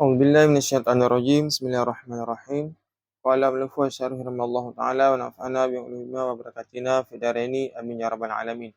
أعوذ بالله من الشيطان الرجيم بسم الله الرحمن الرحيم وعلى آله وصحبه الله تعالى ونفعنا بعلومنا وبركاتنا في دارين آمين يا رب العالمين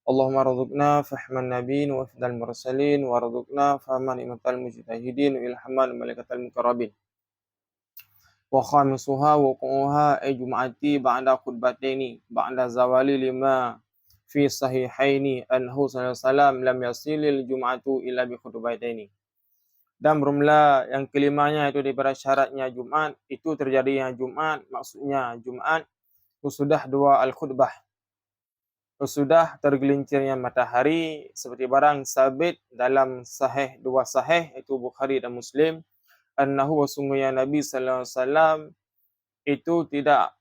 اللهم ارزقنا فهم النبيين وفد المرسلين وارزقنا فهم أئمة المجتهدين وإلهاما الملائكة المقربين وخامسها وقوعها أي جمعتي بعد خطبتين بعد زوال لما في صحيحين أنه صلى الله عليه وسلم لم يصل الجمعة إلا بخطبتين. Dan bermula yang kelimanya itu daripada syaratnya Jumat, itu terjadinya Jumat, maksudnya Jumat sudah dua al-khutbah. Sudah tergelincirnya matahari seperti barang sabit dalam sahih dua sahih itu Bukhari dan Muslim, annahu wasungguhnya Nabi sallallahu alaihi wasallam itu tidak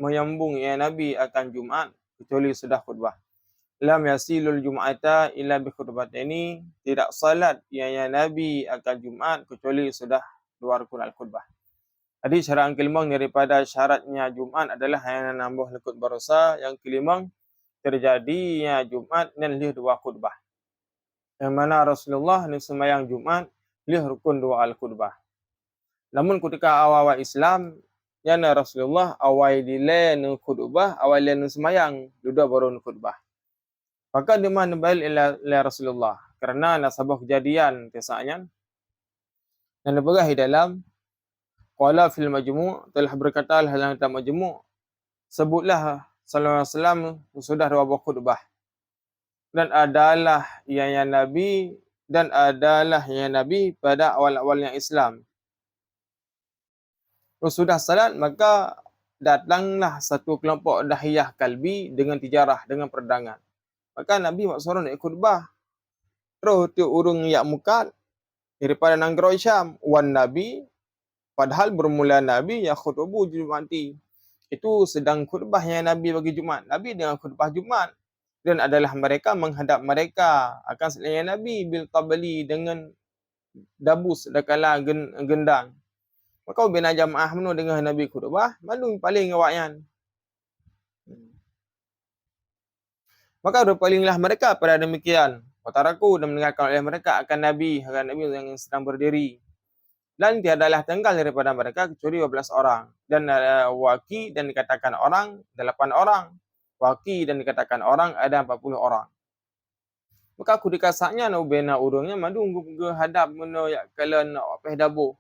menyambung ya Nabi akan Jumat kecuali sudah khutbah. Lam yasilul jum'ata illa bi khutbataini, tidak salat ianya Nabi akan Jumat kecuali sudah dua rukun al-khutbah. Jadi syarat kelima daripada syaratnya Jumat adalah hanya nambah khutbah rosa, yang kelima terjadinya Jumat dan lih dua khutbah. Yang mana Rasulullah ni sembahyang Jumat lih rukun dua al-khutbah. Namun ketika awal Islam yang Rasulullah awal dile nu khutbah, awal dile nu sembahyang, dua baru nu khutbah. Maka dia mana balik ila Rasulullah kerana nasabah kejadian kisahnya dan dibagi dalam qala fil majmu' telah berkata dalam kitab majmu' sebutlah sallallahu alaihi wasallam sudah dua buah khutbah dan adalah ianya Nabi pada awal-awalnya Islam. Sudah salat maka datanglah satu kelompok dahiyah kalbi dengan tijarah, dengan perdagangan. Maka Nabi suruh nak khutbah. Terus tu urung yak mukat daripada negara Syam wan Nabi, padahal bermula Nabi ya khutbah Jumati. Itu sedang khutbahnya Nabi bagi Jumat. Nabi dengan khutbah Jumat dan adalah mereka menghadap mereka akan selain Nabi bil qabli dengan dabus dakala gendang. Maka bila jamaah menu dengan Nabi khutbah, malu paling awakyan. Maka berpalinglah mereka pada demikian. Wataraku dan mendengarkan oleh mereka akan Nabi yang sedang berdiri. Dan tiadalah tenggal daripada mereka kecuali 12 orang. Dan waki dan dikatakan orang 8 orang. Waki dan dikatakan orang ada 40 orang. Maka aku dikasaknya bena urungnya madu ke hadap mena yak kala nak peh dabuh.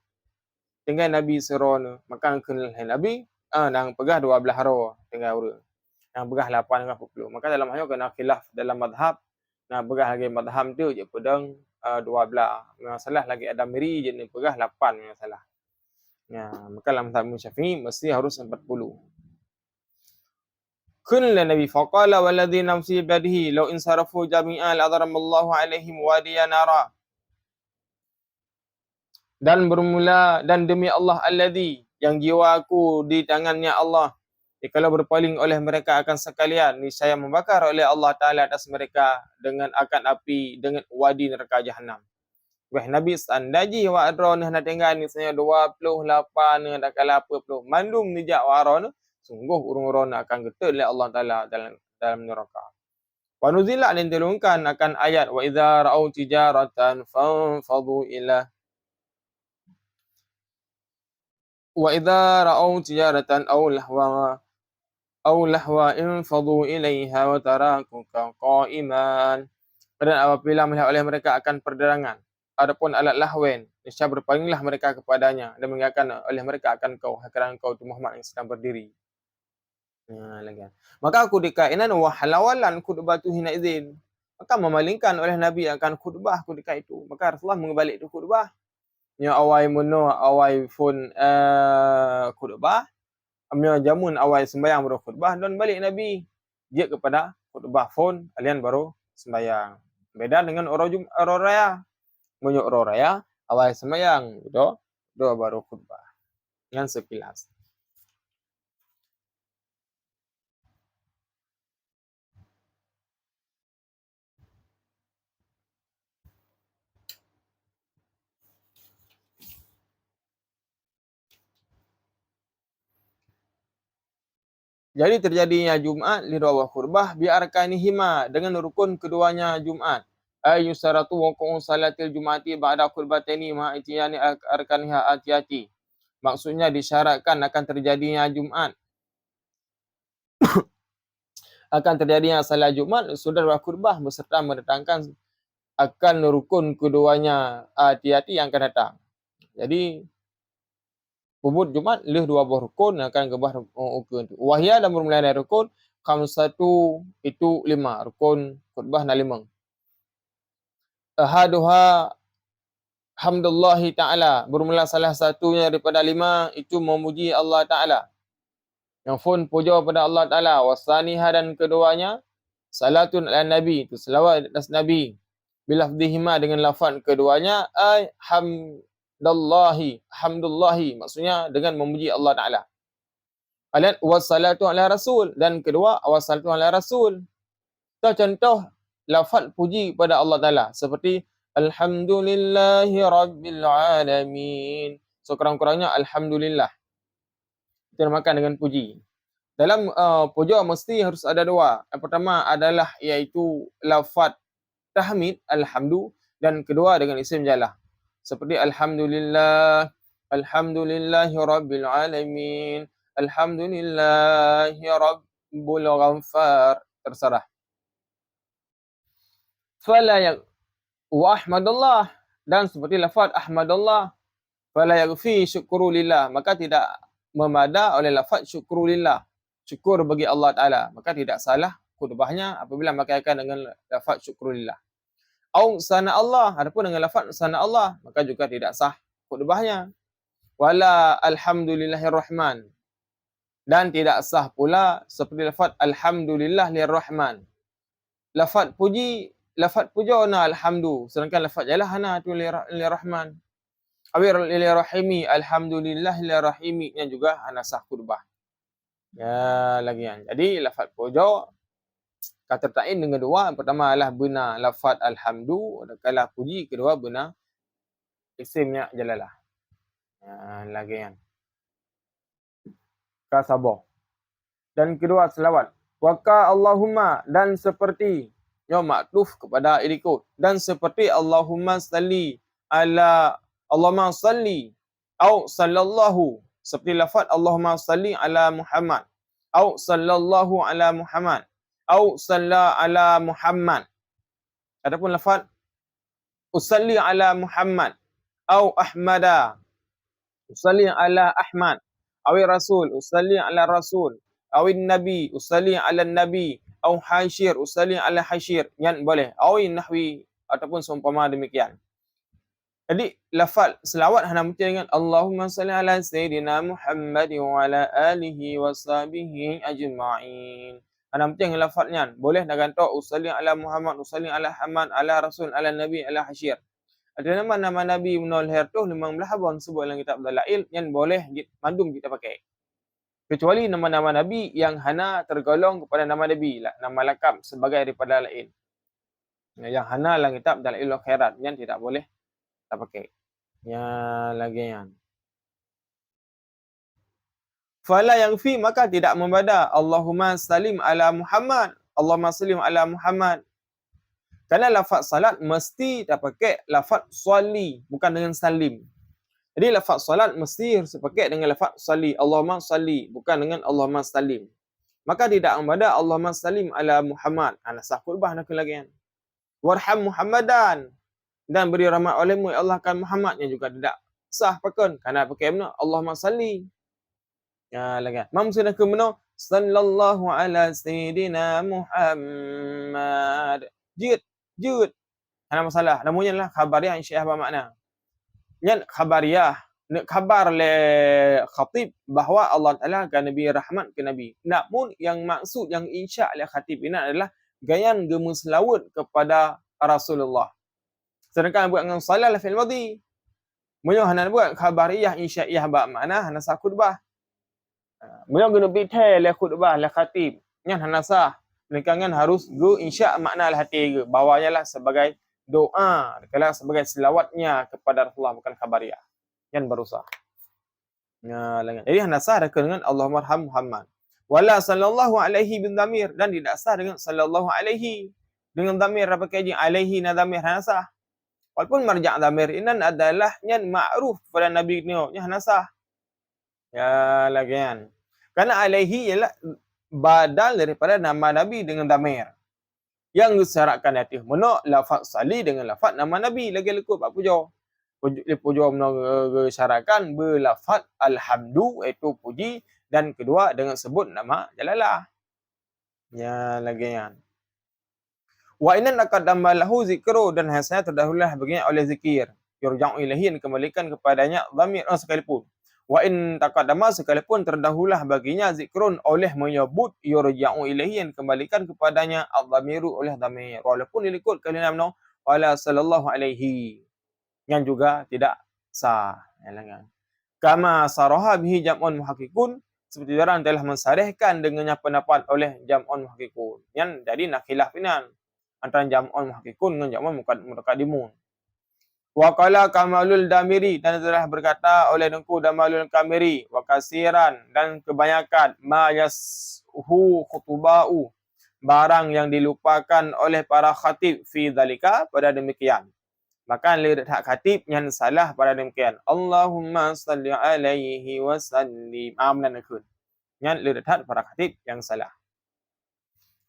Tinggal Nabi serona. Maka kenal Nabi nang pegah 12 haro tinggal urung. Yang pegah 8 dengan 40. Maka dalam hal kena khilaf dalam madhab. Nah, pegah lagi madhab tu je pedang 12. Masalah lagi ada miri je ni pegah 8 masalah. Ya, maka dalam madhab Syafi'i mesti harus 40. Kunna Nabi faqala walladhi nafsi badihi law insarafu jami'a la'adharamallahu alaihim wadiya nara. Dan bermula dan demi Allah alladhi yang jiwaku di tangannya Allah. Kalau berpaling oleh mereka akan sekalian, niscaya membakar oleh Allah Ta'ala atas mereka dengan akan api, dengan wadi neraka Jahannam. Wah Nabi sandaji wa adron nak tinggal ni saya 28 nak kala 40. Mandum nijak wa aron, sungguh urung-urung akan getul oleh Allah Ta'ala dalam neraka. Wa nuzila dan diturunkan akan ayat wa idza ra'au tijaratan fanfadhu ila wa idza ra'au tijaratan aw lahwa infadhu ilaiha wa tarakuka qa'iman. Dan apabila melihat oleh mereka akan perdagangan, adapun alat lahwen, niscaya berpalinglah mereka kepadanya dan mengingatkan oleh mereka akan kau kerana kau tu Muhammad yang sedang berdiri. Maka aku dikainan wa halawalan khutbatu hina izin. Maka memalingkan oleh Nabi akan khutbah ketika itu. Maka Rasulullah mengembalik itu khutbah. Yang awal meno awal phone khutbah. Amnya jamun awal sembahyang baru khutbah dan balik Nabi dia kepada khutbah phone alian baru sembahyang. Beda dengan orang raya. Menyuk orang raya awal sembahyang gitu, doa baru khutbah. Yang sekilas. Jadi terjadinya Jumat li dua khutbah bi arkanihima dengan rukun keduanya Jumat. ay yusaratu wuqu'u salatil jum'ati ba'da khutbataini ma itiyani arkaniha atiyati. Maksudnya disyaratkan akan terjadinya Jumaat. Akan terjadinya salat Jumaat sudah khutbah beserta mendatangkan akan rukun keduanya hati-hati yang akan datang. Jadi Pubut Jumaat leh 2 buah rukun akan gebah rukun tu. Wahya dan bermula dari rukun khamsatu itu 5 rukun khutbah na 5. Ahaduha hamdulillahi ta'ala, bermula salah satunya daripada 5 itu memuji Allah Ta'ala. Yang pun puja pada Allah Ta'ala. Wasaniha dan keduanya salatun ala Nabi, itu selawat atas Nabi. Bilafdihima dengan lafaz keduanya ay hamdulillahi, maksudnya dengan memuji Allah Ta'ala. Alian wassalatu ala Rasul, dan kedua wassalatu ala Rasul. Itu contoh lafaz puji pada Allah Ta'ala seperti alhamdulillahi rabbil alamin. So kurang-kurangnya alhamdulillah. Itu namakan dengan puji. Dalam puja mesti harus ada 2. Yang pertama adalah iaitu lafaz tahmid alhamdu, dan kedua dengan isim jalah. Seperti alhamdulillah, alhamdulillahi rabbil alamin, alhamdulillahi rabbul ghaffar, terserah. Fala wa ahmadullah, dan seperti lafaz ahmadullah, fala yaghfi syukru lillah, maka tidak memada oleh lafaz syukru lillah, syukur bagi Allah Ta'ala, maka tidak salah khutbahnya apabila makaikan dengan lafaz syukru lillah. Au sana Allah, adapun dengan lafaz sana Allah, maka juga tidak sah khutbahnya. Wala alhamdulillahirrahman, dan tidak sah pula seperti lafaz alhamdulillah lirrahman. Lafaz puja na alhamdu, sedangkan lafaz jalah hana tu lirrahman. Awir lirrahimi, alhamdulillah lirrahimi, yang juga hana sah khutbah. Ya, lagian. Jadi lafaz puja kata ta'in dengan 2, yang pertama adalah benar lafaz alhamdu, kalau puji, kedua benar isimnya jalalah. Lagian. Ka sabar. Dan kedua selawat. Waka Allahumma, dan seperti maktuf kepada irikut, dan seperti Allahumma salli ala Allahumma salli au sallallahu, seperti lafaz Allahumma salli ala Muhammad au sallallahu ala Muhammad au salla ala Muhammad. Adapun lafaz usalli ala Muhammad au Ahmada, usalli ala Ahmad, awi Rasul, usalli ala Rasul, awi Nabi, usalli ala Nabi, au Hashir, usalli ala Hashir, yang boleh. Awi nahwi ataupun seumpama demikian. Jadi lafaz selawat hanya mesti dengan Allahumma salli ala Sayyidina Muhammad wa ala alihi wa sahbihi ajma'in. Hanya mesti dengan lafaznya. Boleh nak gantok usalli ala Muhammad, usalli ala Hamad, ala Rasul, ala Nabi, ala Hashir. Ada nama Nabi menol her tu 15 abang sebut dalam kitab Dalail yang boleh mandum kita pakai. Kecuali nama-nama Nabi yang hana tergolong kepada nama Nabi lah, nama lakab sebagai daripada lain. Yang hana dalam kitab Dalail Khairat yang tidak boleh kita pakai. Ya lagi yang. Fala yang fi, maka tidak membada Allahumma salim ala Muhammad, Allahumma salim ala Muhammad. Kerana lafaz salat mesti tak pakai lafaz salli, bukan dengan salim. Jadi lafaz salat mesti harus pakai dengan lafaz salli, Allahumma salli, bukan dengan Allahumma salim. Maka tidak membada Allahumma salim ala Muhammad. Ana sah khutbah nak lagi. Warham Muhammadan, dan beri rahmat olehmu ya Allah kan Muhammad, yang juga tidak sah pakai. Kerana pakai mana? Allahumma salli. Ya lagi. Mam sudah ke mana? Sallallahu ala sayyidina Muhammad. Jud. Ada masalah. Namanya adalah khabariyah insya Allah bermakna. Yang khabariyah, nak khabar le khatib bahawa Allah Ta'ala akan Nabi rahmat ke Nabi. Namun yang maksud yang insya oleh khatib ini adalah gayan gemuslawut kepada Rasulullah. Sedangkan buat dengan salah fil madhi. Beliau hanya buat khabariyah insya'iyah bermakna hana sah khutbah. Beliau guna detail le khutbah le khatib. Yang hana sah. Mereka harus go insya' makna al hati ke. Bawanya lah sebagai doa. Kalau sebagai selawatnya kepada Rasulullah, bukan khabariyah. Yang baru sah. Ya, jadi hana sah dengan Allahumma arham Muhammad. Wala sallallahu alaihi bin damir, dan tidak sah dengan sallallahu alaihi. dengan dhamir apa kaji alaihi na dhamir hanasah. Walaupun marja' dhamir inan adalah nyan ma'ruf pada Nabi ni nya hanasah. Ya lagian. Karena alaihi ialah badal daripada nama Nabi dengan dhamir. Yang disyaratkan hati menok lafaz sali dengan lafaz nama Nabi lagi lekut pak pujo. Pujo menok syaratkan berlafaz alhamdu iaitu puji dan kedua dengan sebut nama jalalah. Ya lagian. Wa inna taqaddama lahu zikru dan hasanya terdahululah baginya oleh zikir. Yurja'u ilaihi yang dikembalikan kepadanya dhamir sekalipun. Wa in taqaddama sekalipun terdahululah baginya zikrun oleh menyebut yurja'u ilaihi yang dikembalikan kepadanya al-dhamiru oleh dhamir. Walaupun dilikut kalimah no wala sallallahu alaihi. Yang juga tidak sah. Ya, kama saraha bihi jam'un muhaqqiqun seperti orang telah mensarihkan dengannya pendapat oleh jam'un muhaqqiqun. Yang jadi nak khilaf inan antara jam'un muhaqqiqun dengan jam'un mutaqaddimun. Wa qala Kamalul Damiri dan telah berkata oleh Dengku Damalul Kamiri wa kasiran dan kebanyakan ma yashu khutubau barang yang dilupakan oleh para khatib fi zalika pada demikian. Maka lihat hak khatib yang salah pada demikian. Allahumma salli alaihi wa sallim. Amnan akun. Yang lihat hak para khatib yang salah.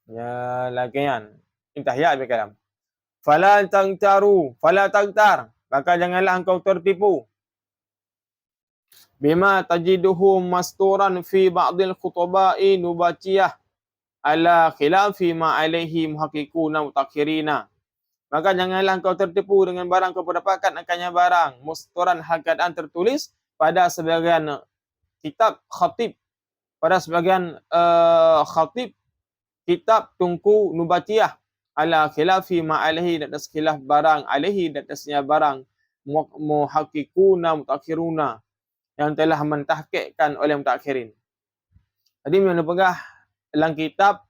Ya lagian. Intah ya berkalam. Fala tagtar, maka janganlah engkau tertipu. Bima tajiduhu masturan fi ba'dil khutuba'i nubatiyah ala khilafi ma alaihi muhaqqiquna mutakhirina. Maka janganlah engkau tertipu dengan barang kau dapatkan akannya barang masturan hal keadaan tertulis pada sebagian kitab khatib, pada sebagian khatib kitab tungku nubatiyah ala khilafi ma alaihi dan atas khilaf barang alaihi dan atasnya barang muhaqqiquna mutakhiruna yang telah mentahqiqkan oleh mutakhirin. Jadi mana pegah dalam kitab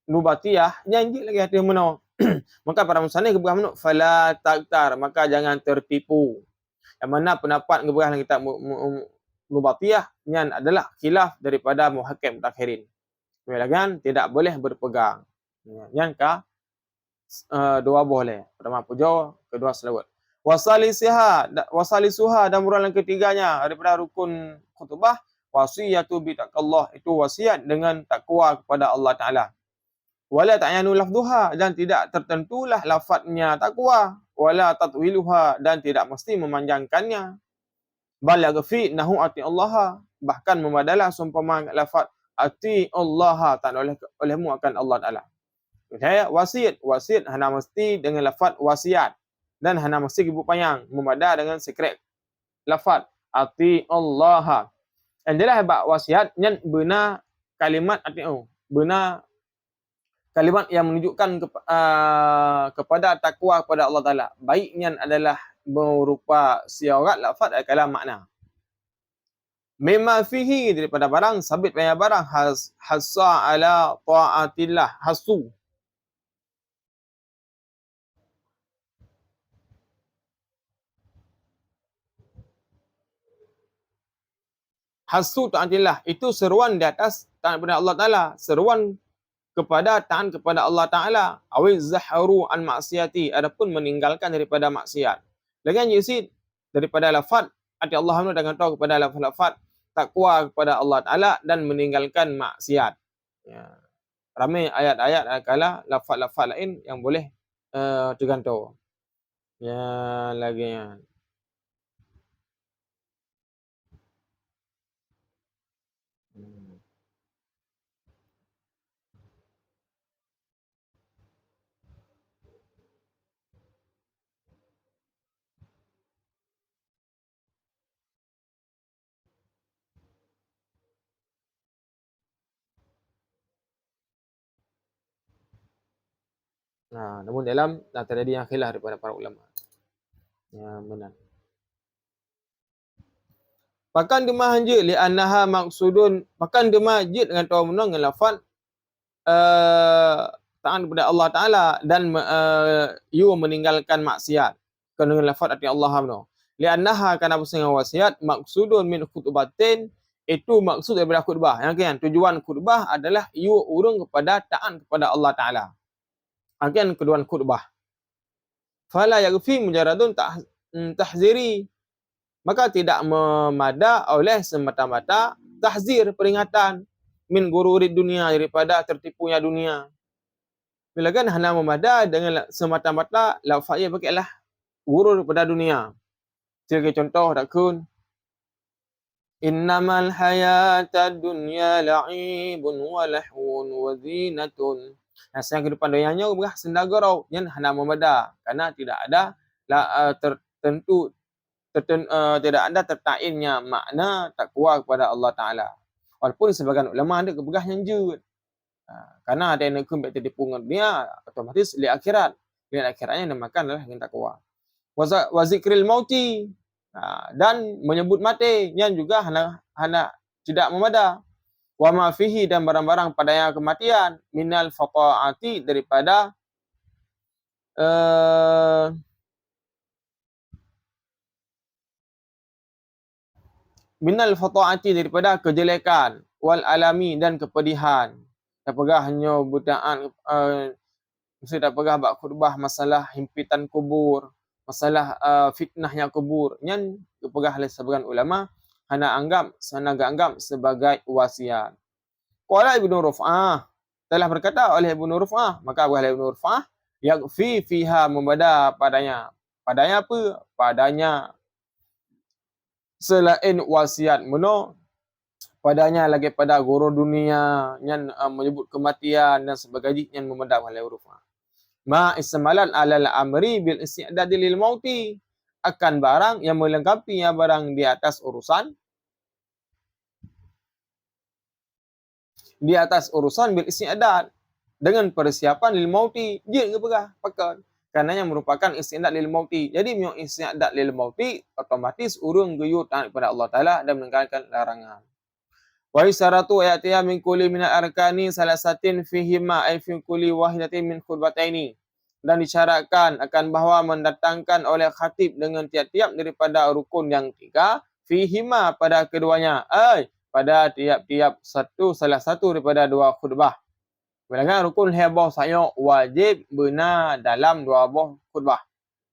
nubatiyah janji lagi hati meno. Maka para musannif kebegah meno fala taqtar, maka jangan tertipu. Yang mana pendapat kebegah dalam kitab nubatiyah yang adalah khilaf daripada muhaqqiq mutakhirin. Melainkan tidak boleh berpegang. Yang dua boleh. Pertama pujo, kedua selawat. Wasalisuha dan muralan ketiganya daripada rukun khutbah wasiyatu bi taqallah, itu wasiat dengan takwa kepada Allah Taala. Wala ta'yanu lafdhuha, dan tidak tertentulah lafaznya takwa, wala tatwiluha, dan tidak mesti memanjangkannya. Bal yaghfi nahu ati Allah, bahkan memadalah sumpama lafaz ati Allah ta'ala olehmu akan Allah Taala. Saya wasiat hana mesti dengan lafaz wasiat dan hana mesti ibu panjang memada dengan sekret lafaz ati Allah. Adalah bab wasiat yang benar kalimat ati benar kalimat yang menunjukkan kepada takwa kepada Allah Taala. Baiknya adalah berupa siarat lafaz kalam makna. Mimma fihi daripada barang sabit banyak barang hassa ala taatillah hasu. Hasu ta'atillah, itu seruan di atas taat kepada Allah Ta'ala. Seruan kepada taat kepada Allah Ta'ala. Awiz zahru an maksiati, adapun meninggalkan daripada maksiat. Dengan jisid daripada lafaz ati Allah dengan tahu kepada lafaz takwa kepada Allah Ta'ala dan meninggalkan maksiat. Ya. Ramai ayat-ayat kala lafaz-lafaz lain yang boleh tergantung. Ya lagi ya. Nah, namun dalam terjadi yang khilaf daripada para ulama. Ya benar. Pakan demah je li annaha maqsudun, pakan demah je dengan tahu menang dengan lafaz taat kepada Allah Taala dan you meninggalkan maksiat. Dengan lafaz ati Allah menang. Li annaha kana dengan wasiat maqsudun min khutbatin, itu maksud daripada khutbah. Yang kan tujuan khutbah adalah you urung kepada taat kepada Allah Taala. akan keduaan khutbah. Fala yakfi mujaradun tahziri, maka tidak memada oleh semata-mata tahzir, peringatan, min gururid dunia, daripada tertipunya dunia. Bila kan hana memada dengan semata-mata lafaz ia pakailah gurur pada dunia. Sebagai contoh tak kun, innamal hayatad dunya la'ibun wa lahwun wa zinatun. Saya kehidupan dunianya berah sendagurau yang hana memada, karena tidak ada tertentu tidak ada tertainnya makna takwa kepada Allah Taala. Walaupun sebagian ulama ada kebegah yang jut. Karena ada yang nak tertipu dengan dunia, otomatis li akhirat. Li akhiratnya namakan adalah yang takwa. Wa zikril mauti, dan menyebut mati yang juga hana tidak memada. Wa ma fihi, dan barang-barang padanya kematian, minal faqaati, daripada minal fataati, daripada kejelekan, wal alami, dan kepedihan. Tak pegah hanya butaan mesti tak pegah bak khutbah masalah himpitan kubur, masalah fitnahnya kubur. Nyan pegah oleh sebagian ulama hana anggap sebagai wasiat. Qala Ibnu Ruf'ah, telah berkata oleh Ibnu Ruf'ah, maka oleh Ibnu Ruf'ah yakfi fiha, membada padanya. Padanya apa? Padanya selain wasiat meno, padanya lagi pada guru dunia yang menyebut kematian dan sebagainya yang memedam oleh Ruf'ah. Ma ismalan alal amri bil isti'dad lil mauti, akan barang yang melengkapinya barang di atas urusan bil isti'dad, dengan persiapan lil mauti, je ke pegah pakai. Karena yang merupakan isti'dad lil mauti. Jadi mio isti'dad lil mauti otomatis urung guyur taat kepada Allah Taala dan meninggalkan larangan. Wa isaratu ayatiya min kulli min al-arkani salasatin fihima ay fi kulli wahidatin min khutbataini. Dan disyaratkan akan bahawa mendatangkan oleh khatib dengan tiap-tiap daripada rukun yang 3, fihima, pada keduanya, ay pada tiap-tiap salah satu daripada 2 khutbah. Bilangan rukun hebah saya wajib benar dalam 2 buah khutbah.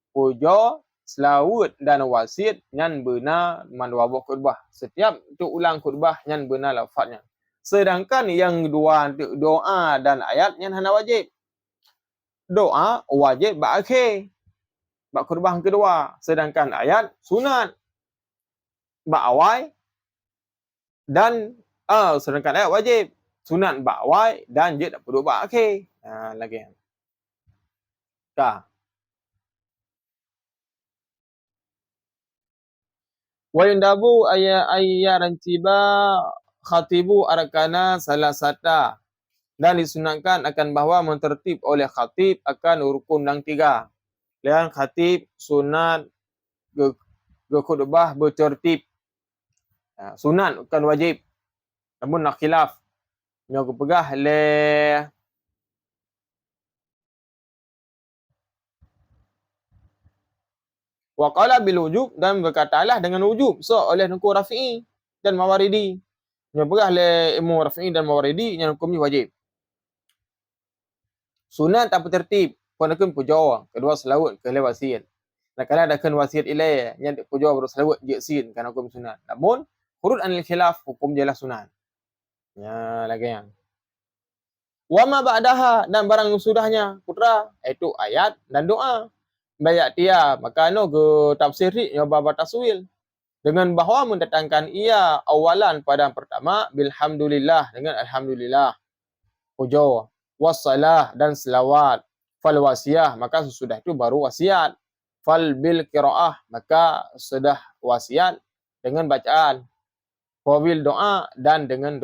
Puja, selawat dan wasiat yang benar man 2 buah khutbah. Setiap untuk ulang khutbah yang benar lafaznya. Sedangkan yang dua untuk doa dan ayat yang hana wajib. Doa wajib bak akhir, bak khutbah kedua. Sedangkan ayat sunat bak awal, dan sedangkan ayat wajib, sunat bak awal dan je tak perlu bak akhir. Lagi. Wa yundabu ayyarantiba khatibu arkana salasata, dan disunatkan akan bahawa mentertib oleh khatib akan rukun yang 3. Dan khatib sunat ke khutbah bertertib. Sunat bukan wajib. Namun nak khilaf. Yang pegah le wa qala bil wujub, dan berkatalah dengan wujub. So oleh Nungku Rafi'i dan Mawaridi. Yang pegah le Imam Rafi'i dan Mawaridi yang hukumnya wajib. Sunat tanpa tertib, pun puja, kedua selawat ke wasiat. Kadang-kadang ada kan wasiat ilai yang puja baru selawat je sin kan hukum sunat. Namun khurud anil khilaf, hukum jelas sunat. Ya lagi yang. Wa ma ba'daha, dan barang sudahnya putra, iaitu ayat dan doa. Bayak dia, maka ke tafsir ni bab taswil dengan bahawa mendatangkan ia awalan pada pertama bilhamdulillah, dengan alhamdulillah. Puja, wassalah, dan selawat. Fal wasiyah, maka sesudah itu baru wasiat. Fal bil qiraah, maka sudah wasiat dengan bacaan. Fabil doa, dan dengan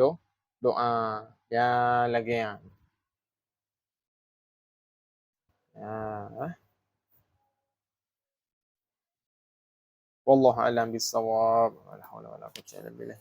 doa. Ya lagi ya. Wallahu a'lam bissawab. La haula wala quwwata illa billah.